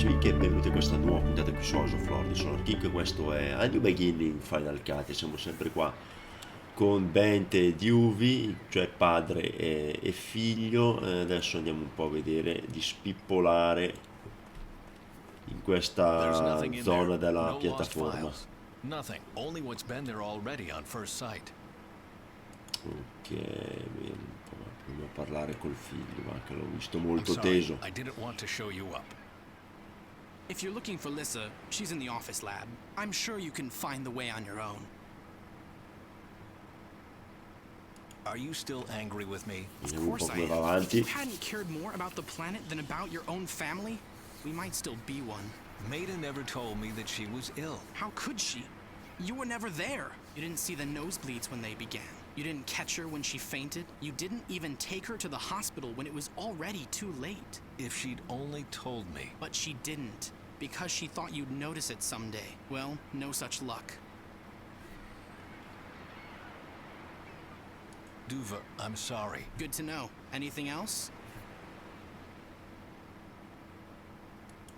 amici che benvenuti a questa nuova puntata qui su House of Lord. Sono Kick, questo è A New Beginning Final Cut e siamo sempre qua con Bente di Uvi, cioè padre e figlio. Adesso andiamo un po' a vedere di spippolare in There's questa nothing in there. zona della No lost piattaforma. files. Nothing. Only what's been there already on first sight. Ok, vediamo un po', proviamo a parlare col figlio, ma che l'ho visto I'm molto sorry. teso. I didn't want to show you up. If you're looking for Lissa, she's in the office lab. I'm sure you can find the way on your own. Are you still angry with me? Of Vediamo un po' course I come va am. If avanti. you hadn't cared more about the planet than about your own family, we might still be one. Maida never told me that she was ill. How could she? You were never there. You didn't see the nosebleeds when they began. You didn't catch her when she fainted. You didn't even take her to the hospital when it was already too late. If she'd only told me. But she didn't, because she thought you'd notice it someday. Well, no such luck. Duva, I'm sorry. Good to know. Anything else?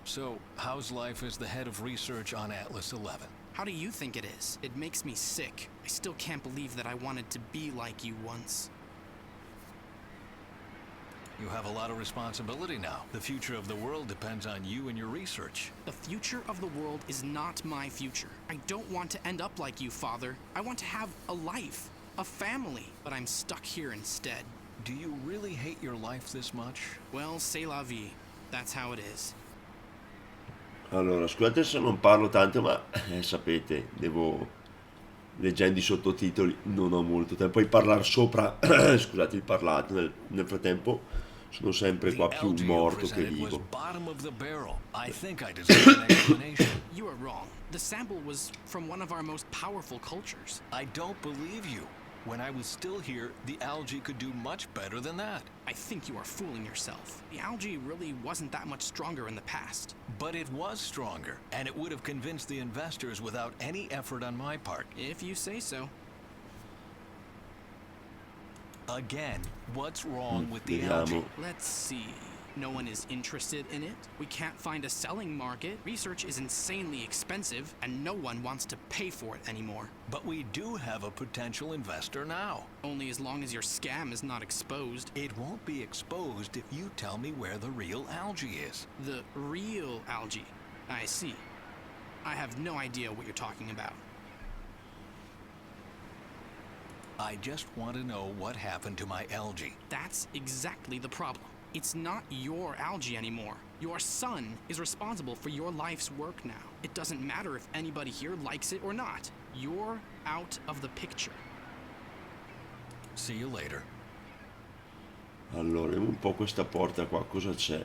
So, how's life as the head of research on Atlas 11? How do you think it is? It makes me sick. I still can't believe that I wanted to be like you once. You have a lot of responsibility now. The future of the world depends on you and your research. The future of the world is not my future. I don't want to end up like you, Father. I want to have a life, a family, but I'm stuck here instead. Do you really hate your life this much? Well, c'est la vie. That's how it is. Allora, scusate se non parlo tanto, ma sapete, leggendo i sottotitoli non ho molto tempo di parlare sopra, scusate il parlato, nel frattempo sono sempre qua più algae morto che presented was vivo. bottom of the barrel. I think I deserve an explanation. You are wrong. The sample was from one of our most powerful cultures. I don't believe you. When I was still here, the algae could do much better than that. I think you are fooling yourself. The algae really wasn't that much stronger in the past. But it was stronger, and it would have convinced the investors without any effort on my part. If you say so. Again, what's wrong with the Vediamo. algae? Let's see. No one is interested in it. We can't find a selling market. Research is insanely expensive, and no one wants to pay for it anymore. But we do have a potential investor now. Only as long as your scam is not exposed. It won't be exposed if you tell me where the real algae is. The real algae. I see. I have no idea what you're talking about. I just want to know what happened to my algae. That's exactly the problem. It's not your algae anymore. Your son is responsible for your life's work now. It doesn't matter if anybody here likes it or not. You're out of the picture. See you later. Allora, vediamo un po' questa porta qua, cosa c'è?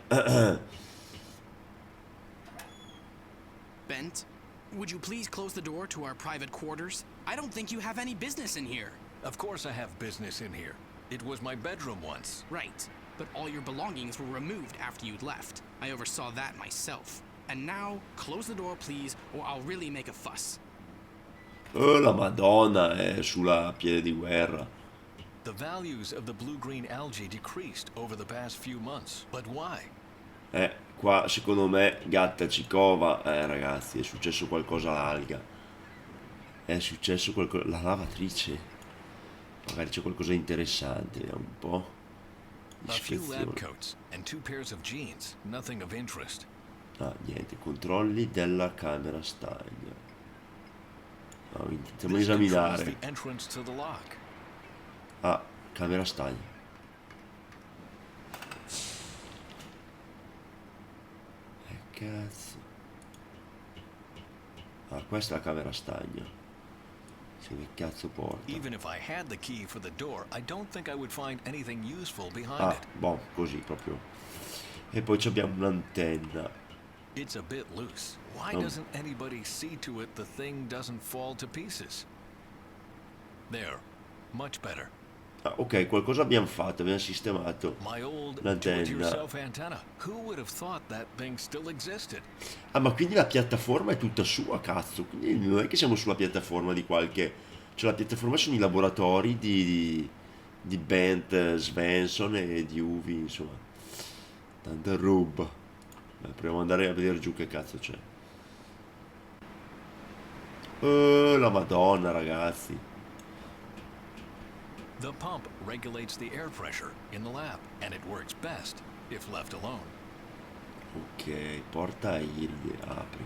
Bent, would you please close the door to our private quarters? I don't think you have any business in here. Of course I have business in here. It was my bedroom once. Right, but all your belongings were removed after you'd left. I oversaw that myself. And now, close the door please, or I'll really make a fuss. Oh, la Madonna, è sulla piede di guerra. The values of the blue-green algae decreased over the past few months. But why? Qua secondo me gatta ci cova, ragazzi, è successo qualcosa all'alga. È successo qualcosa, la lavatrice. Magari c'è qualcosa di interessante, vediamo un po'. A few lab Ispezione. coats and 2 pairs of jeans. Nothing of interest. Ah, niente, controlli della camera stagna. No, iniziamo a This controls esaminare. the entrance to the lock. Ah, camera stagna. Cazzo. Ah, questa è la camera stagna. Sì, che cazzo porta? Even if I had the key for the door, I don't think I would find anything useful behind Ah, it. boh, così proprio. E poi abbiamo un'antenna. It's a bit loose. Why Oh. doesn't anybody see to it the thing doesn't fall to pieces? There. Much better. Ah, ok, qualcosa abbiamo fatto, abbiamo sistemato My old l'antenna. do-it-yourself antenna. Who would have thought that thing still existed? Ah, ma quindi la piattaforma è tutta sua, cazzo. Quindi non è che siamo sulla piattaforma di qualche... Cioè la piattaforma sono i laboratori di Bent, Svensson e di Uvi, insomma. Tanta roba. Proviamo ad andare a vedere giù che cazzo c'è. La Madonna, ragazzi. The pump regulates the air pressure in the lab, and it works best if left alone. Ok, porta Iride, apri.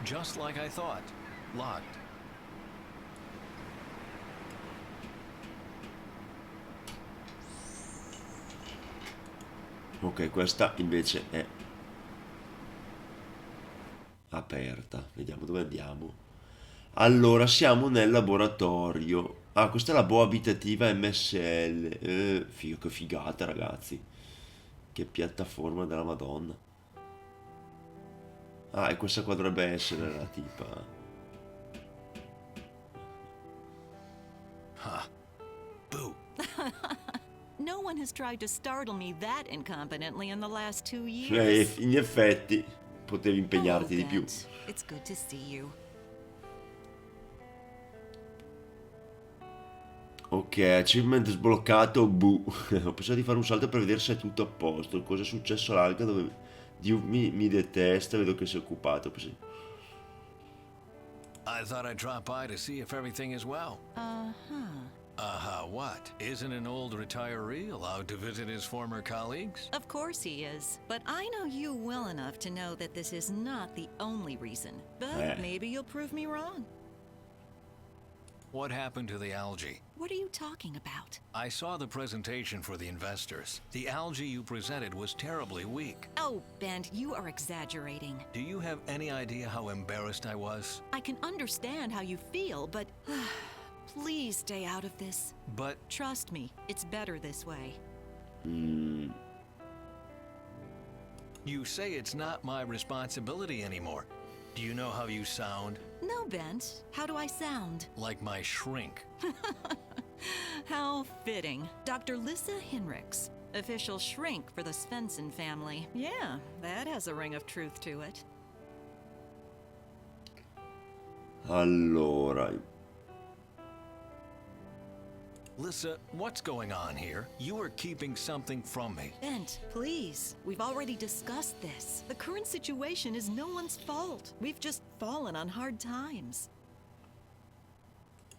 Just like I thought. Locked. Ok, questa invece è aperta. Vediamo dove andiamo. Allora, siamo nel laboratorio. Ah, questa è la boa abitativa MSL. Figo, che figata, ragazzi. Che piattaforma della Madonna. Ah, e questa qua dovrebbe essere la tipa. Huh. Boo. No one has tried to startle me that incompetently in the last 2 years. In effetti, potevi Hello, impegnarti di più. Bent. It's good to see you. Ok, achievement sbloccato, buh. Ho pensato di fare un salto per vedere se è tutto a posto. Cosa è successo all'alga dove Dio mi detesta, vedo che si è occupato. I thought I'd drop by to see if everything is well. What? Isn't an old retiree allowed to visit his former colleagues? Of course he is. But I know you well enough to know that this is not the only reason. But maybe you'll prove me wrong. What happened to the algae? What are you talking about? I saw the presentation for the investors. The algae you presented was terribly weak. Oh, Bent, you are exaggerating. Do you have any idea how embarrassed I was? I can understand how you feel, but please stay out of this. But Trust me, it's better this way. you say it's not my responsibility anymore. Do you know how you sound? No, Bent. How do I sound? Like my shrink. How fitting. Dr. Lissa Hinrichs, official shrink for the Svensson family. Yeah, that has a ring of truth to it. Allora, Lissa, what's going on here? You are keeping something from me. Bent, please. We've already discussed this. The current situation is no one's fault. We've just fallen on hard times.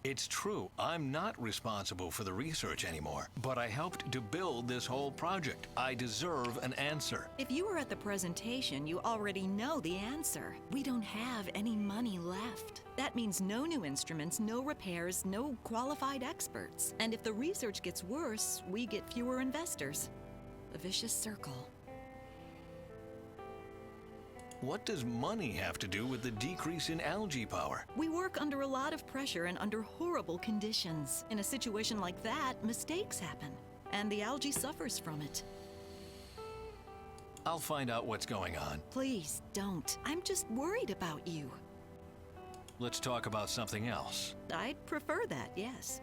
It's true, I'm not responsible for the research anymore, but I helped to build this whole project. I deserve an answer. If you were at the presentation, you already know the answer. We don't have any money left. That means no new instruments, no repairs, no qualified experts. And if the research gets worse, we get fewer investors. A vicious circle. What does money have to do with the decrease in algae power? We work under a lot of pressure and under horrible conditions. In a situation like that, mistakes happen, and the algae suffers from it. I'll find out what's going on. Please, don't. I'm just worried about you. Let's talk about something else. I'd prefer that, yes.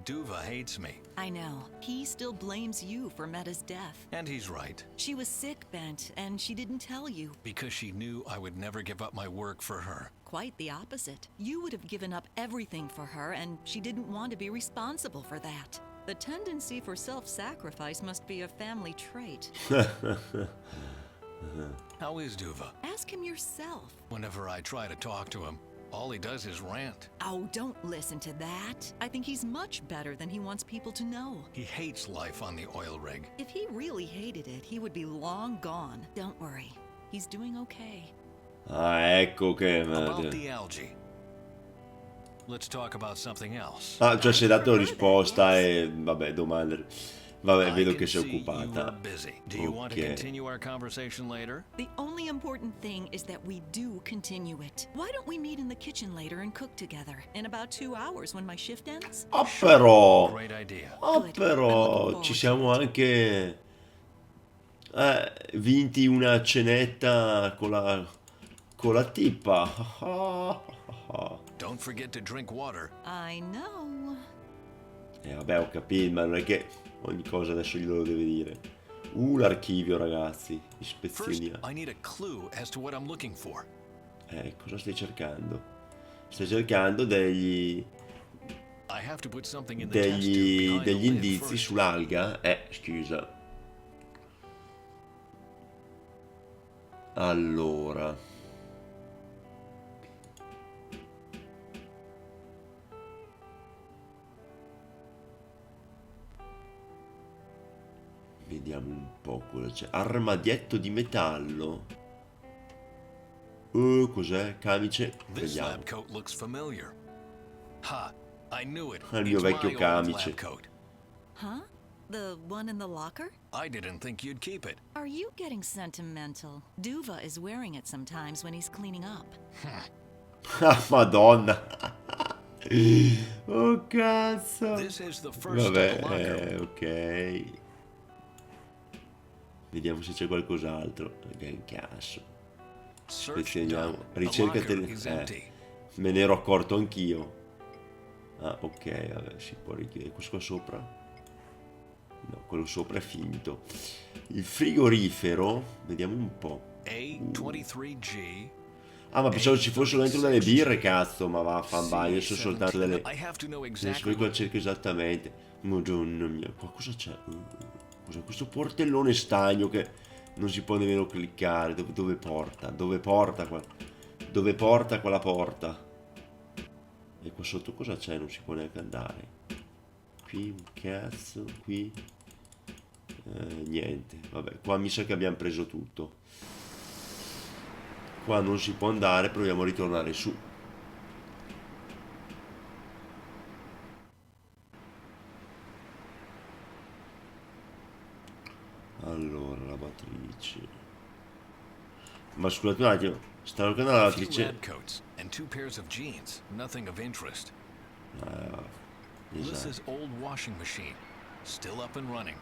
Duva hates me. I know. He still blames you for Meta's death. And he's right. She was sick, Bent, and she didn't tell you. Because she knew I would never give up my work for her. Quite the opposite. You would have given up everything for her, and she didn't want to be responsible for that. The tendency for self-sacrifice must be a family trait. How is Duva? Ask him yourself. Whenever I try to talk to him, all he does is rant. Oh, don't listen to that. I think he's much better than he wants people to know. He hates life on the oil rig. If he really hated it, he would be long gone. Don't worry. He's doing okay. ah, ecco che... About the algae. Let's talk about something else. Ah, cioè si è dato risposta e... Vabbè, domande... Vabbè, I vedo can che sei see you occupata. are busy. Do you want to Ok. continue our conversation later? The only important thing is that we do continue it. Why don't we meet in the kitchen later and cook together? In about 2 hours when my shift ends? Ah, però... Great idea. Ah, Good. I'm però... looking Ci forward siamo anche... vinti una cenetta con la tipa. Don't forget to drink water. I know. Vabbè, ho capito, ma non è che ogni cosa adesso glielo deve dire. L'archivio, ragazzi. First, Ispezioniamo. I need a clue as to what I'm looking for. Cosa stai cercando? Stai cercando degli... I have to put something in the test tube behind the degli lid indizi first. sull'alga. Scusa. Allora, vediamo un po' cosa c'è. Armadietto di metallo. Cos'è? Camice? This Vediamo. lab coat looks familiar. Ha! I knew it. Il mio It's vecchio my old camice. lab coat. Huh? The one in the locker? I didn't think you'd keep it. Are you getting sentimental? Duva is wearing it sometimes when he's cleaning up. Ah, Madonna. Oh, cazzo. This is the first of the Vabbè, locker. ok. Vediamo se c'è qualcos'altro. Che incasso. Search Vediamo. done. The Ricerca locker is tele... empty. Me ne ero accorto anch'io. Ah, ok, vabbè, si può richiedere. Questo qua sopra? No, quello sopra è finto. Il frigorifero, vediamo un po'. A23G. Ah, ma pensavo ci fossero dentro delle birre, cazzo. Ma va, fan bagno, sono soltanto delle... I have to know Non exactly so cosa cerco esattamente. Madonna mia, qua cosa c'è? Cos'è questo portellone stagno che non si può nemmeno cliccare? Dove porta? Dove porta qua? Dove porta quella porta? E qua sotto cosa c'è? Non si può neanche andare. Qui un cazzo, qui niente. Vabbè, qua mi sa che abbiamo preso tutto. Qua non si può andare, proviamo a ritornare su. Allora, lavatrice. Ma scusate un attimo, sta giocando la few lavatrice. lab coats and 2 pairs of jeans. Nothing of interest. This Esatto. is old washing machine. Still up and running.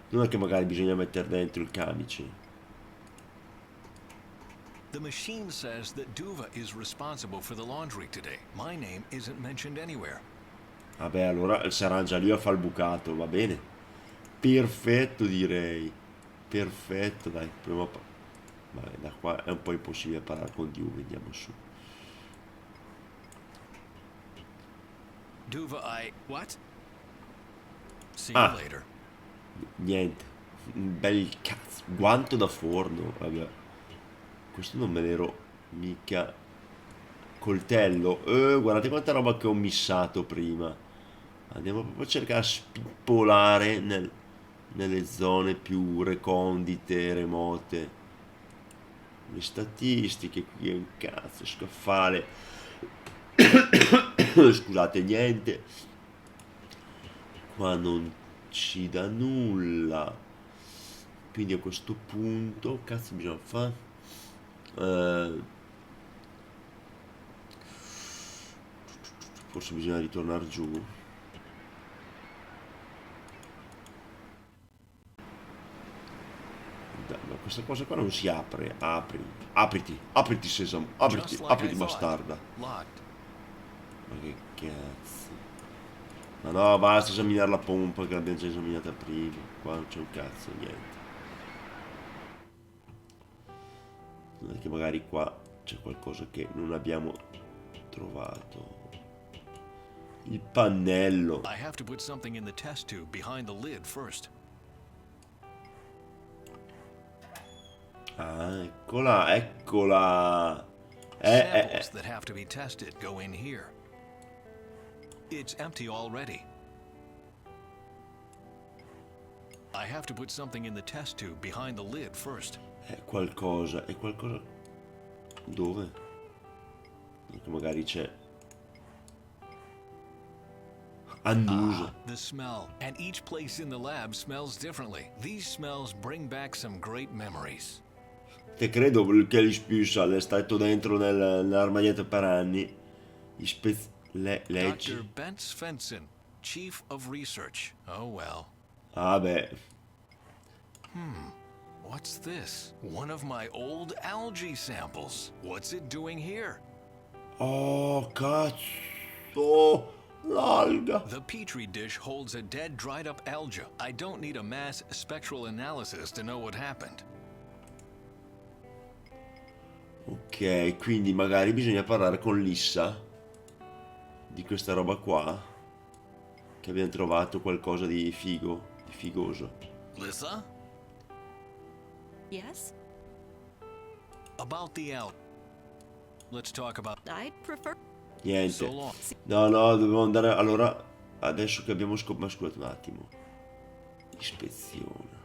Non è che magari bisogna mettere dentro il camice. The machine says that Duva is responsible for the laundry today. My name isn't mentioned anywhere. Vabbè, allora sarà già lì a fare il bucato, va bene. Perfetto, direi. Perfetto, dai, proviamo a... Vabbè, da qua è un po' impossibile parlare con Dio, vediamo su. Duva, What? see you Ah. later. Niente. Un bel cazzo. Guanto da forno, vabbè. Questo non me l'ero mica... Coltello. Guardate quanta roba che ho missato prima. Andiamo proprio a cercare a spippolare nelle zone più recondite, remote. Le statistiche qui è un cazzo, scaffale. Scusate, niente. Qua non ci dà nulla. Quindi a questo punto, cazzo bisogna fare? Forse bisogna ritornare giù. Ma questa cosa qua non si apre. Apriti sesamo. Just like I Apriti thought. bastarda. Locked. Ma che cazzo. Ma no, basta esaminare la pompa che l'abbiamo già esaminata prima. Qua non c'è un cazzo, niente. Non è che magari qua c'è qualcosa che non abbiamo trovato. Il pannello. I have to put something in the test tube behind the lid first. Ah, eccola, eccola. Samples that have to be tested go in here. It's empty already. I have to put something in the test tube behind the lid first. È qualcosa. Dove? Che magari c'è. Annuso. The smell. And each place in the lab smells differently. These smells bring back some great memories. Che credo che li spulsa, l'è stato dentro nell'armadietto per anni. Leggi. Dr. Bent Svensson, Chief of Research. Oh well. Ah beh. What's this? One of my old algae samples. What's it doing here? Oh, cazzo. L'alga. The Petri dish holds a dead, dried up alga. I don't need a mass spectral analysis to know what happened. Ok, quindi magari bisogna parlare con Lissa di questa roba qua, che abbiamo trovato qualcosa di figoso. Lissa? Yes? About the out. Let's talk about I'd prefer. Niente. so long. No, dobbiamo andare. Allora, adesso che abbiamo scoperto. Ma scusate un attimo. Ispezione.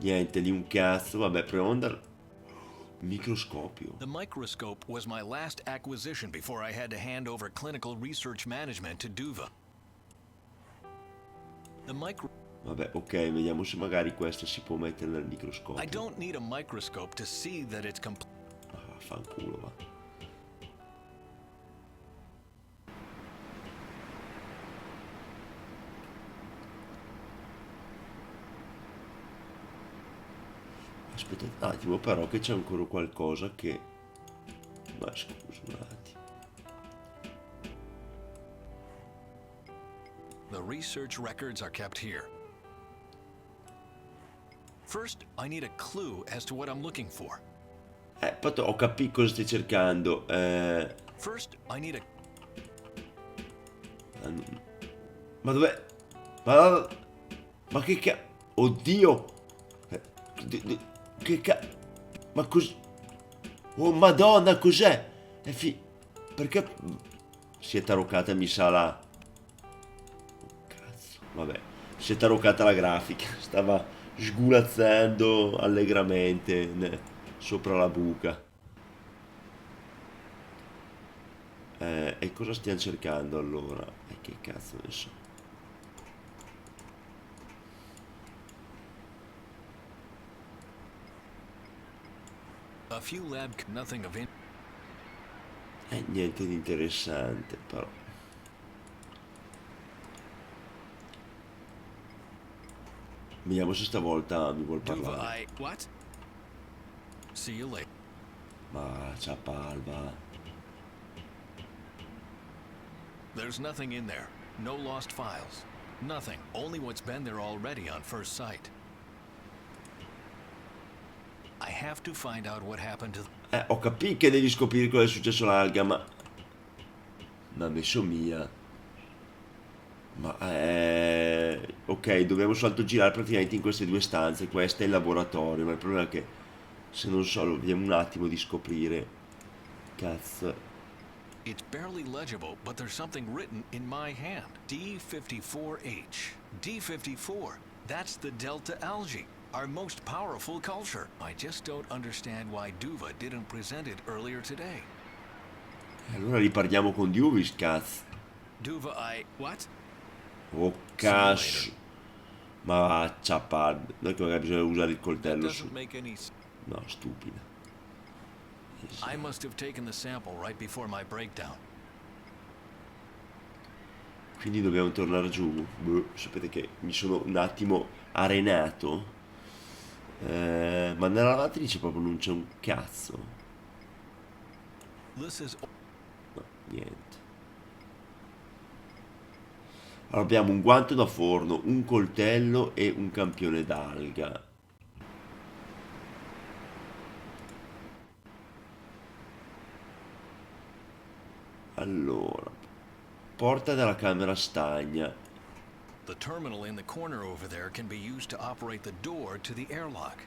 Niente di un cazzo. Vabbè, proviamo ad andare. Microscopio. The microscope was my last acquisition before I had to hand over clinical research management to Duva. Vabbè, ok, vediamo se magari questa si può mettere nel microscopio. I don't need a microscope to see that it's complete. Ah, fanculo, va. Aspetta un attimo, però, che c'è ancora qualcosa che... Ma scusa un attimo. The research records are kept here. First, I need a clue as to what I'm looking for. Ho capito cosa stai cercando. First, I need a... Ma dov'è? Ma che cazzo? Oddio! Che cazzo? Ma cos'è? Oh madonna, cos'è? Perché si è taroccata, mi sa la... Oh, cazzo. Vabbè, si è taroccata la grafica. Stava sgulazzando allegramente sopra la buca. E cosa stiamo cercando allora? Che cazzo ne so. A few lab... nothing of... Niente di interessante, però. Vediamo se stavolta mi vuol Duva, parlare. What? See you later. Ma ciapalva. There's nothing in there. No lost files. Nothing. Only what's been there already on first sight. I have to find out what happened to... Ho capito che devi scoprire cosa è successo all'alga, ma... Ma messo mia. Ma ok, dobbiamo soltanto girare praticamente in queste due stanze. Questo è il laboratorio, ma il problema è che se non so, vediamo un attimo di scoprire. Cazzo. It's barely legible, but there's something written in my hand. D54H. D54. That's the Delta algae, our most powerful culture. I just don't understand why Duva didn't present it earlier today. Allora riparliamo con Dewis, cazzo. Duva, What? Oh cazzo. Ma ciapalva. Non è che magari bisogna usare il That coltello doesn't su. make any sense. No, stupida. I must have taken the sample right before my breakdown. Quindi dobbiamo tornare giù. Boh, sapete che mi sono un attimo arenato. Ma nella lavatrice proprio non c'è un cazzo. This is... No, niente. Allora abbiamo un guanto da forno, un coltello e un campione d'alga. Allora, porta della camera stagna. The terminal in the corner over there can be used to operate the door to the airlock.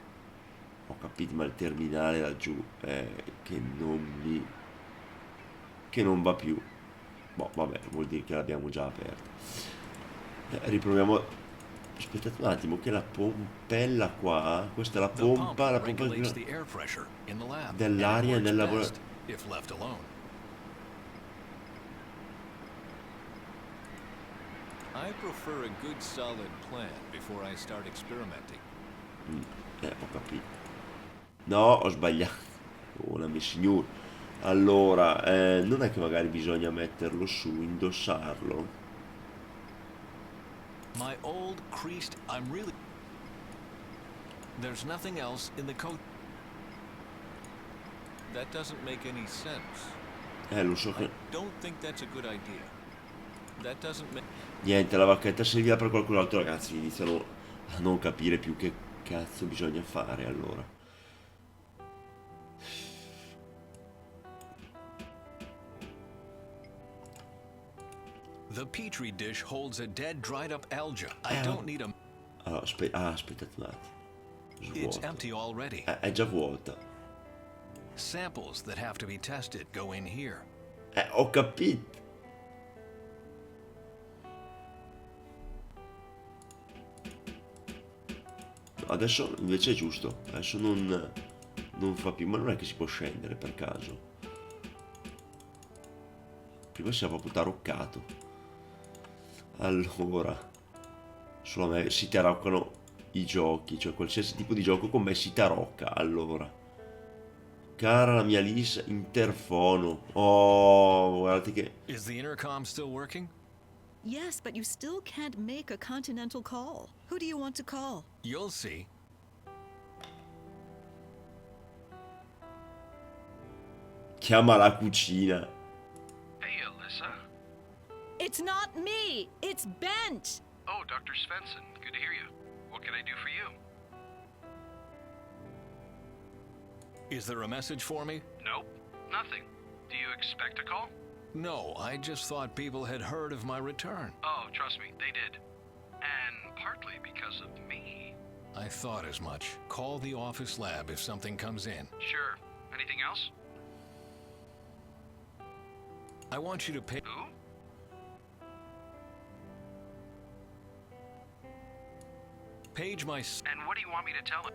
Ho capito, ma il terminale laggiù che non va più. Boh, vabbè, vuol dire che l'abbiamo già aperta. Riproviamo. Aspettate un attimo, che la pompella qua, questa è la The pump pompa regulates the air pressure in the lab, dell'aria and it nel works laboratorio. best if left alone. I prefer a good solid plan before I start experimenting. Ho capito. No, ho sbagliato. Oh, la mia signora. Allora, non è che magari bisogna metterlo su, indossarlo. My old creased... I'm really... There's nothing else in the coat. That doesn't make any sense. Lo so I che... don't think that's a good idea. That doesn't make... Niente, la bacchetta serviva per qualcos'altro, ragazzi. Iniziano a non capire più che cazzo bisogna fare, allora. The petri dish holds a dead, dried-up alga. I don't need a... Allora, aspettate un attimo. It's Svuoto. empty already. È già vuota. Samples that have to be tested go in here. Ho capito. Adesso invece è giusto. Adesso non fa più. Ma non è che si può scendere per caso. Prima si è proprio taroccato. Allora, solo a me si taroccano i giochi. Cioè qualsiasi tipo di gioco con me si tarocca. Allora, cara la mia Lisa, interfono. Oh, guardate che... Is the intercom still working? Yes, but you still can't make a continental call. Who do you want to call? You'll see. Chiama la cucina. Hey, Alyssa. It's not me! It's Bent! Oh, Dr. Svensson. Good to hear you. What can I do for you? Is there a message for me? Nope. Nothing. Do you expect a call? No, I just thought people had heard of my return. Oh, trust me, they did. And partly because of me. I thought as much. Call the office lab if something comes in. Sure. Anything else? I want you to pay... Who? Page my... And what do you want me to tell him?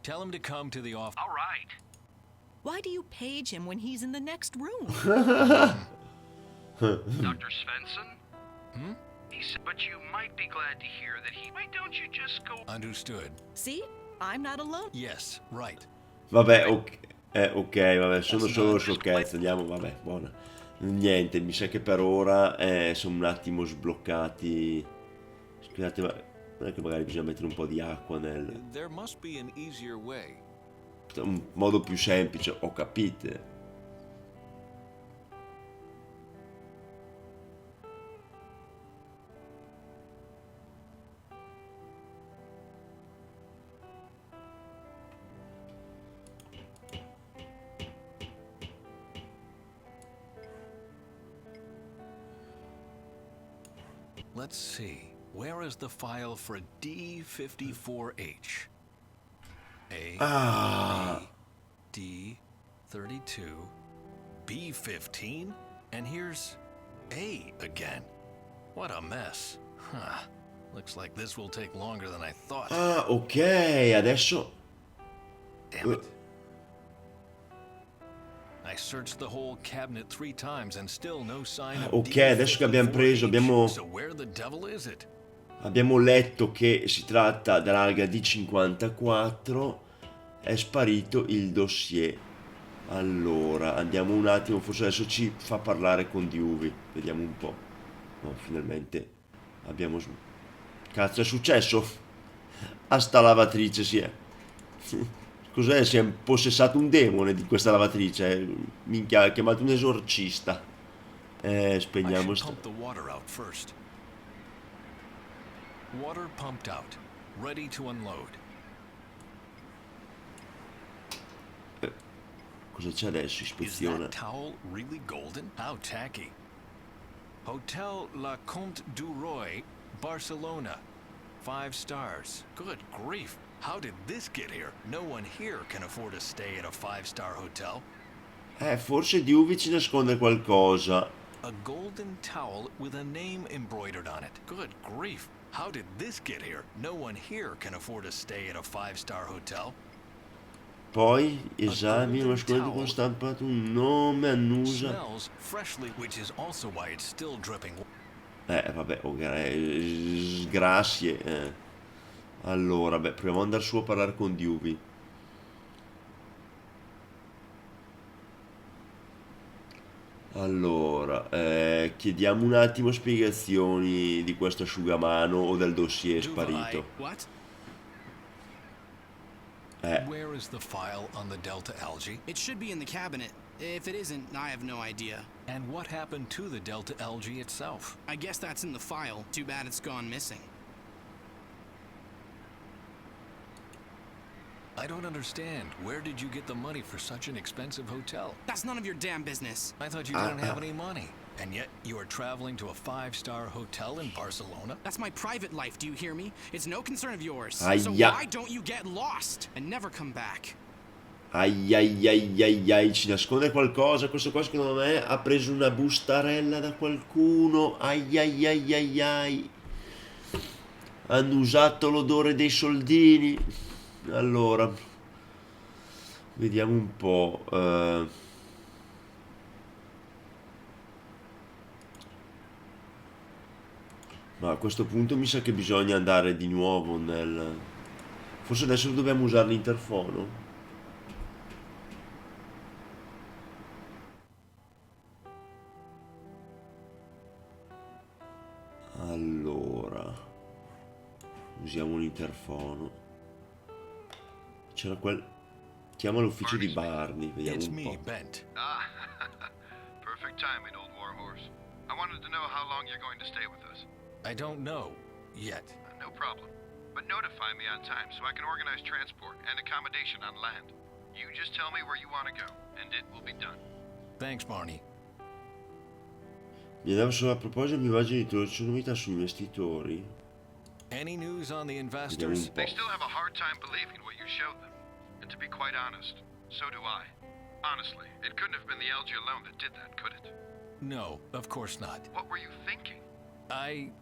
Tell him to come to the office. All right. Why do you page him when he's in the next room? Dr. Svensson? Hmm? He said, but you might be glad to hear that he... Why don't you just go... Understood. See? I'm not alone. Yes, right. Vabbè, ok, vabbè, sono solo sciocchezze, andiamo, vabbè, buona. Niente, mi sa che per ora sono un attimo sbloccati. Scusate, ma non è che magari bisogna mettere un po' di acqua nel... There must be an easier way. Un modo più semplice, ho capito. Let's see. Where is the file for D54H? A, B, D32, B15, and here's A again. What a mess. Huh. Looks like this will take longer than I thought. Ah, ok, adesso... Damn it. I searched the whole cabinet 3 times and still no sign of Ok, adesso che abbiamo preso, So where the devil is it? abbiamo letto che si tratta dell'alga D54, è sparito il dossier. Allora, andiamo un attimo, forse adesso ci fa parlare con Diuvi, vediamo un po'. No, finalmente abbiamo... Cazzo, è successo? A sta lavatrice si è... Cos'è? Si è impossessato un demone di questa lavatrice. Minchia, ha chiamato un esorcista. Spegniamo I should pump the water out first. Water pumped out, ready to unload. Cosa c'è adesso? Is Ispezione. that towel really golden? How tacky. Hotel La Comte du Roy, Barcelona. 5 stars. Good grief. How did this get here? No one here can afford to stay at a 5-star hotel. Forse Diuvi ci nasconde qualcosa. A golden towel with a name embroidered on it. Good grief. How did this get here? No one here can afford to stay at a 5-star hotel. Poi esami uno sconto con stampato un nome, annusa. Smells freshly, which is also why it's still dripping. Vabbè, ok, grazie. Allora, beh, proviamo ad andare su a parlare con Diuvi. Allora, chiediamo un attimo spiegazioni di questo asciugamano o del dossier sparito. What? Where is the file on the Delta algae? It should be in the cabinet. If it isn't, I have no idea. And what happened to the Delta algae itself? I guess that's in the file. Too bad it's gone missing. I don't understand. Where did you get the money for such an expensive hotel? That's none of your damn business. I thought you didn't have any money. And yet you are traveling to a 5-star hotel in Barcelona? That's my private life, do you hear me? It's no concern of yours. Aia. So why don't you get lost and never come back? Ai ai ai ai ai, ci nasconde qualcosa. Questo qua secondo me ha preso una bustarella da qualcuno. Ai ai ai ai ai. Hanno usato l'odore dei soldini. Allora, vediamo un po'. Ma a questo punto mi sa che bisogna andare di nuovo nel... Forse adesso dobbiamo usare l'interfono. Allora, usiamo l'interfono. C'era quel... Chiama l'ufficio di Barney, vediamo It's un me, po'. Bent. Ah, perfect timing, old warhorse. I wanted to know how long you're going to stay with us. I don't know yet. No problem. But notify me on time so I can organize transport and accommodation on land. You just tell me where you want to go, and it will be done. Thanks, Barney. Mi andava solo a proposito, mi immagino di ci sono novità sugli investitori. Any news on the Vediamo investors? un They po'. still have a hard time believing what you showed them. And to be quite honest, so do I. Honestly, it couldn't have been the algae alone that did that, could it? No, of course not. What were you thinking? I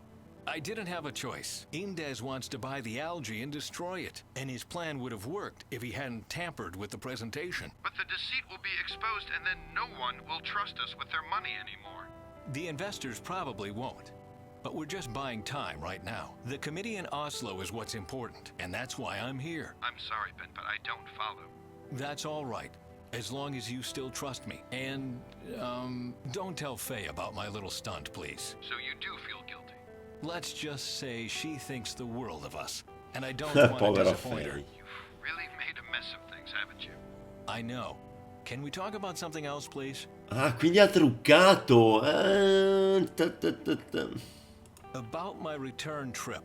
didn't have a choice. Indes wants to buy the algae and destroy it, and his plan would have worked if he hadn't tampered with the presentation. But the deceit will be exposed and then no one will trust us with their money anymore. The investors probably won't. But we're just buying time right now. The committee in Oslo is what's important, and that's why I'm here. I'm sorry, Ben, but I don't follow. That's all right, as long as you still trust me. And, don't tell Faye about my little stunt, please. So you do feel guilty. Let's just say she thinks the world of us, and I don't want to Povera disappoint her. Faye. You've really made a mess of things, haven't you? I know. Can we talk about something else, please? Ah, quindi ha truccato. About my return trip.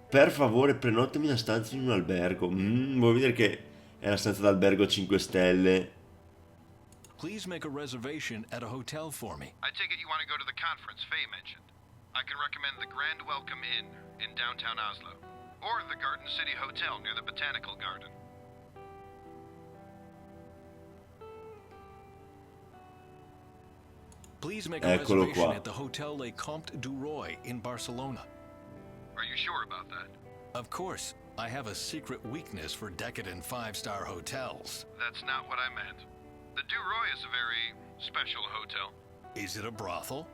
Per favore, prenotami una stanza in un albergo. Vuoi vedere che è la stanza d'albergo 5 stelle? Please make a reservation at a hotel for me. I take it you want to go to the conference Faye mentioned. I can recommend the Grand Welcome Inn in downtown Oslo, or the Garden City Hotel near the Botanical Garden. Please make a Eccolo reservation qua. at the Hotel Le Comte du Roy in Barcelona. Are you sure about that? Of course, I have a secret weakness for decadent 5-star hotels. That's not what I meant. The Du Roy is a very special hotel. Is it a brothel?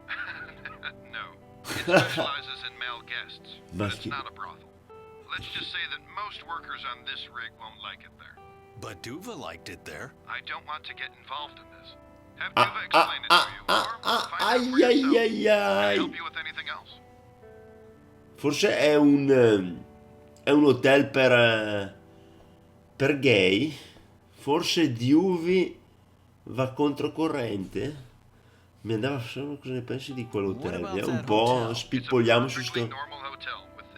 No. It specializes in male guests, but it's Maschi- not a brothel. Let's just say that most workers on this rig won't like it there. But Duva liked it there. I don't want to get involved in this. Have Duva explain it to you, or find out for ai yourself. ai ai Can I ai. help you with anything else? Forse è un hotel per gay. Forse Dewey va controcorrente. Mi andava solo cosa ne pensi di quell'hotel. Vediamo un po', spippoliamo su Perfectly sto normal hotel with a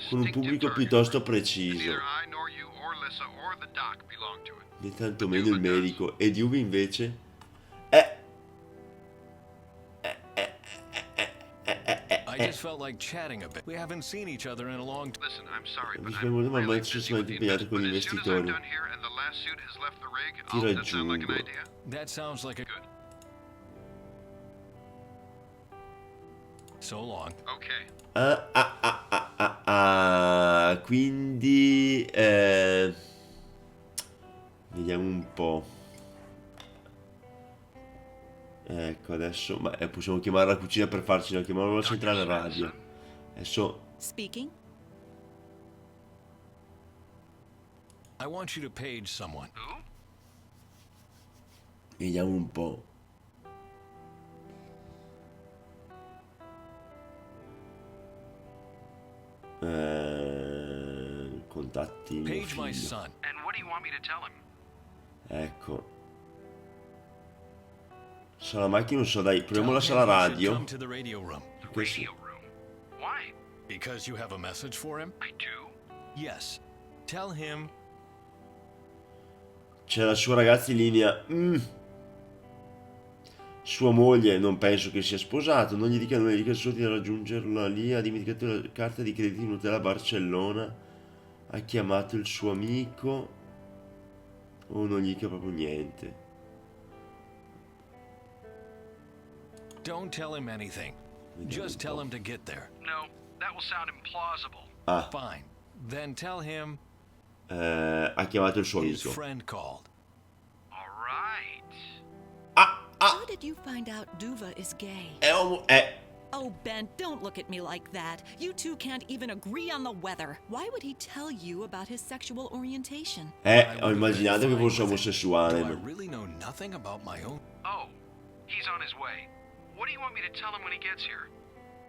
con un distinctive pubblico target. piuttosto And preciso. neither I nor you or Lissa or the doc belong to it. Né tantomeno il medico. E Dewey invece I just felt like chatting a bit. We haven't seen each other in a long time. Listen, I'm sorry, but Dicevo, I'm ma really ci busy sono with the impegnato con gli investment. As soon as I'm investitori. done here and the last suit has left the rig, Ti does that sound like an raggiungo. idea? That sounds like a Good. so long. Okay. Quindi vediamo un po'. Ecco adesso, ma possiamo chiamare la cucina per farci una chiamata alla centrale radio. Adesso Speaking? I want you to page someone. Who? vediamo un po'. Contatti mio Page my figlio. son. And what do you want me to tell him? Ecco. Sala macchina non so, dai, proviamo Tell la him sala he should radio. come to the radio room. The Che sì. radio room. Why? Because you have a message for him? I do? Yes. Tell him C'è la sua ragazza in linea. Sua moglie, non penso che sia sposato, non gli dica nulla, gli dica solo di raggiungerla lì, ha dimenticato la carta di credito in hotel a Barcellona, ha chiamato il suo amico, o non gli dica proprio niente. don't tell him anything. Just tell him to get there. No, that will sound implausible. Ah, Fine. Then tell him ha chiamato il suo his amico. friend called. All right. How did you find out Duva is gay? Oh, Ben, don't look at me like that. You two can't even agree on the weather. Why would he tell you about his sexual orientation? Ho immaginato che fosse Do I omosessuale. really know nothing about my own? Oh, he's on his way. What do you want me to tell him when he gets here?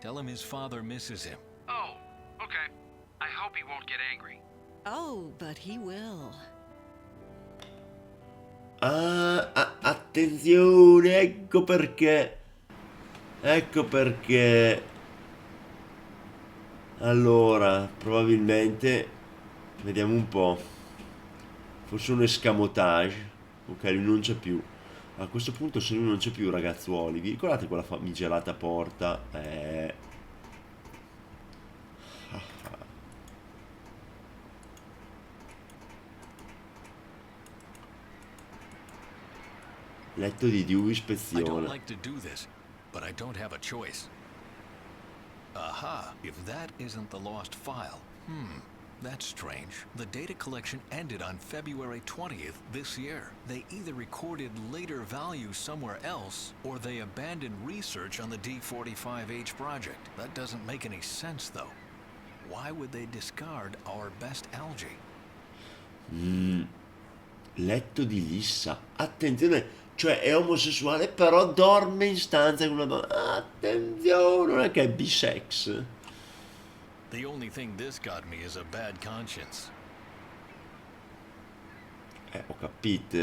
Tell him his father misses him. Oh, okay. I hope he won't get angry. Oh, but he will. Attenzione, ecco perché. Ecco perché. Allora, probabilmente, vediamo un po'. Forse un escamotage. Ok, lui non c'è più. A questo punto, se lui non c'è più, ragazzuoli, vi ricordate quella famigerata porta? Letto di Dewey I don't ispezione. like to do this, but I don't have a choice. Aha, if that isn't the lost file. That's strange. The data collection ended on February 20th this year. They either recorded later values somewhere else, or they abandoned research on the D45H project. That doesn't make any sense, though. Why would they discard our best algae? Letto di Lissa. Attenzione, cioè è omosessuale, però dorme in stanza con una donna. Attenzione, non è che è bisex. The only thing this got me is a bad conscience. Ho capito.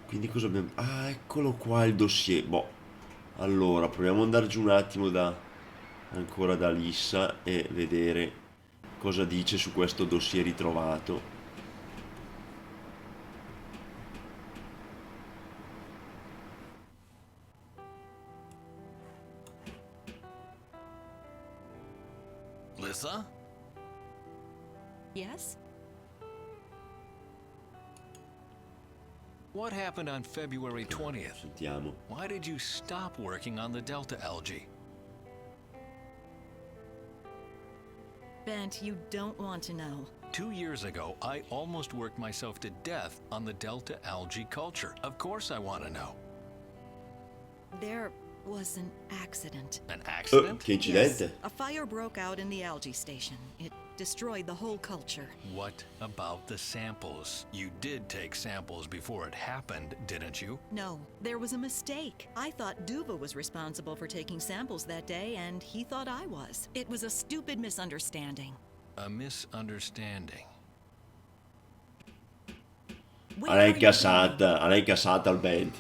Quindi cosa abbiamo? Ah, eccolo qua il dossier. Boh. Allora, proviamo ad andare giù un attimo ancora da Lissa e vedere cosa dice su questo dossier ritrovato. Lissa? Yes? What happened on February 20th? Sentiamo. Why did you stop working on the Delta algae? Bent, you don't want to know. 2 years ago, I almost worked myself to death on the Delta algae culture. Of course I want to know. There was an accident. An accident? Che incidente? Yes, a fire broke out in the algae station. It destroyed the whole culture. What about the samples? You did take samples before it happened, didn't you? No, there was a mistake. I thought Duva was responsible for taking samples that day, and he thought I was. It was a stupid misunderstanding. A misunderstanding. Where L'ha are you incassata al band.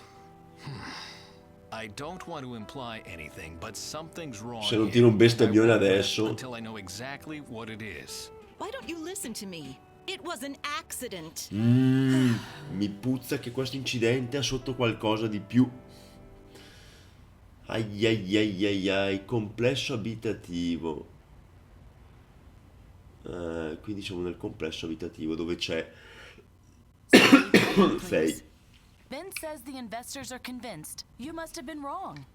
I don't want to imply anything, but something's wrong. Se non here. tiro un bestemmione I won't rest adesso. until I know exactly what it is. Why don't you listen to me? It was an accident. Mi puzza che questo incidente ha sotto qualcosa di più. Ai ai ai ai ai, complesso abitativo. Quindi siamo nel complesso abitativo dove c'è Faye. Ben says the investors are convinced. You must have been wrong.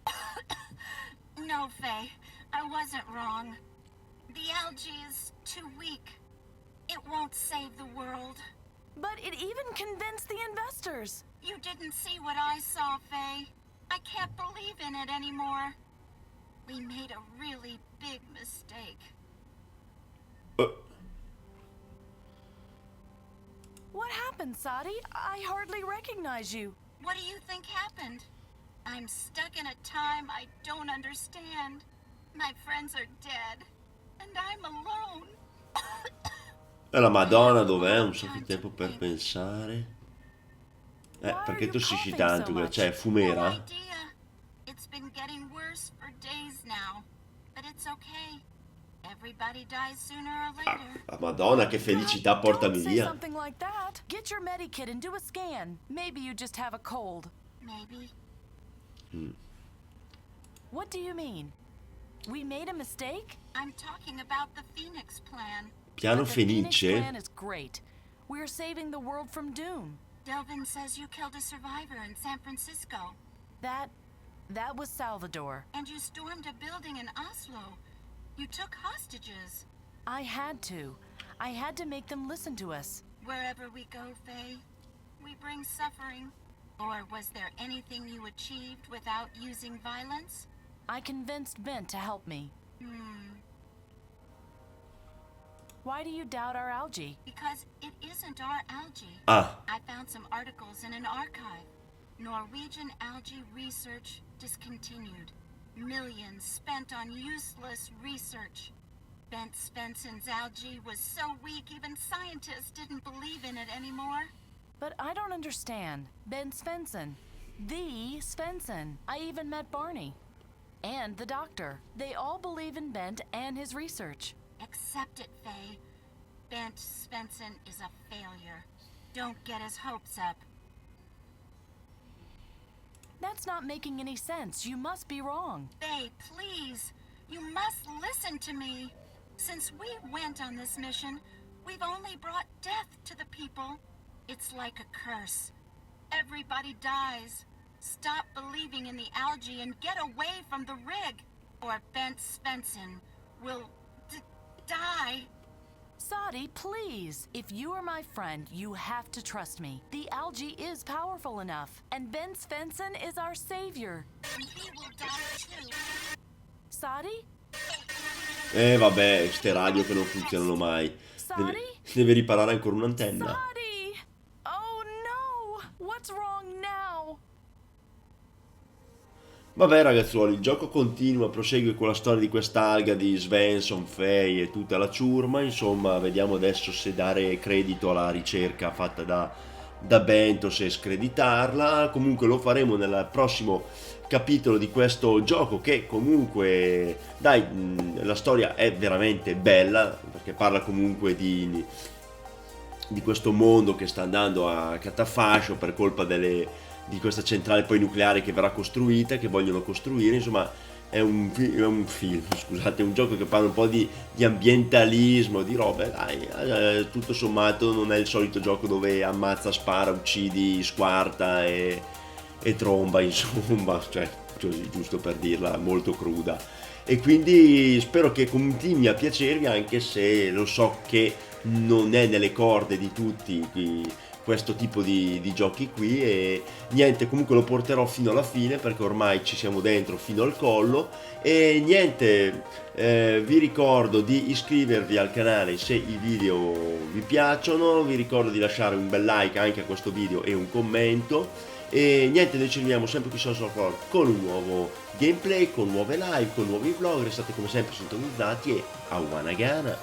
No, Faye. I wasn't wrong. The algae is too weak. It won't save the world. But it even convinced the investors. You didn't see what I saw, Faye. I can't believe in it anymore. We made a really big mistake. What happened, Sadi? I hardly recognize you. What do you think happened? I'm stuck in a time I don't understand. My friends are dead, and I'm alone. E la Madonna dov'è? Un sacco di tempo per pensare. Perché tossisci tanto? Cioè, No fumera? idea. It's been getting worse for days now. But it's okay. Everybody dies sooner or later. La Madonna, che felicità, portami Don't say via. something like that. Get your medikit and do a scan. Maybe you just have a cold. Maybe. What do you mean? We made a mistake? I'm talking about the Phoenix plan. Piano But the Phoenix Fenice? plan is great. We're saving the world from doom. Delvin says you killed a survivor in San Francisco. That was Salvador. And you stormed a building in Oslo. You took hostages. I had to. I had to make them listen to us. Wherever we go, Faye, we bring suffering. Or was there anything you achieved without using violence? I convinced Ben to help me. Why do you doubt our algae? Because it isn't our algae. Ah, I found some articles in an archive. Norwegian algae research discontinued. Millions spent on useless research. Bent Spencen's algae was so weak even scientists didn't believe in it anymore. But I don't understand. Ben Svensson. The Svensson. I even met Barney. And the doctor. They all believe in Bent and his research. Accept it, Faye. Bent Spenson is a failure. Don't get his hopes up. That's not making any sense. You must be wrong. Faye, please. You must listen to me. Since we went on this mission, we've only brought death to the people. It's like a curse. Everybody dies. Stop believing in the algae and get away from the rig, or Bent Spenson will die. Sadi, please. If you are my friend, you have to trust me. The algae is powerful enough, and Ben Svensson is our savior. And he will die too. Sadi? vabbè, ste radio che non funzionano mai. Deve riparare ancora un'antenna. Sadi! Oh no! What's wrong now? Vabbè ragazzuoli, il gioco continua, prosegue con la storia di quest'alga di Svensson, Faye e tutta la ciurma. Insomma, vediamo adesso se dare credito alla ricerca fatta da Bento, se screditarla. Comunque lo faremo nel prossimo capitolo di questo gioco, che comunque, dai, la storia è veramente bella, perché parla comunque di questo mondo che sta andando a catafascio per colpa di questa centrale poi nucleare che verrà costruita, che vogliono costruire. Insomma, è un film, scusate, è un gioco che parla un po' di ambientalismo, di robe, dai, tutto sommato non è il solito gioco dove ammazza, spara, uccidi, squarta e tromba, insomma, cioè, giusto per dirla molto cruda. E quindi spero che continui a piacervi, anche se lo so che non è nelle corde di tutti questo tipo di giochi qui, e niente, comunque lo porterò fino alla fine perché ormai ci siamo dentro fino al collo. E niente, vi ricordo di iscrivervi al canale se i video vi piacciono, vi ricordo di lasciare un bel like anche a questo video e un commento. E niente, noi ci vediamo sempre qui su social con un nuovo gameplay, con nuove live, con nuovi vlog. Restate come sempre sintonizzati e AWANAGANA.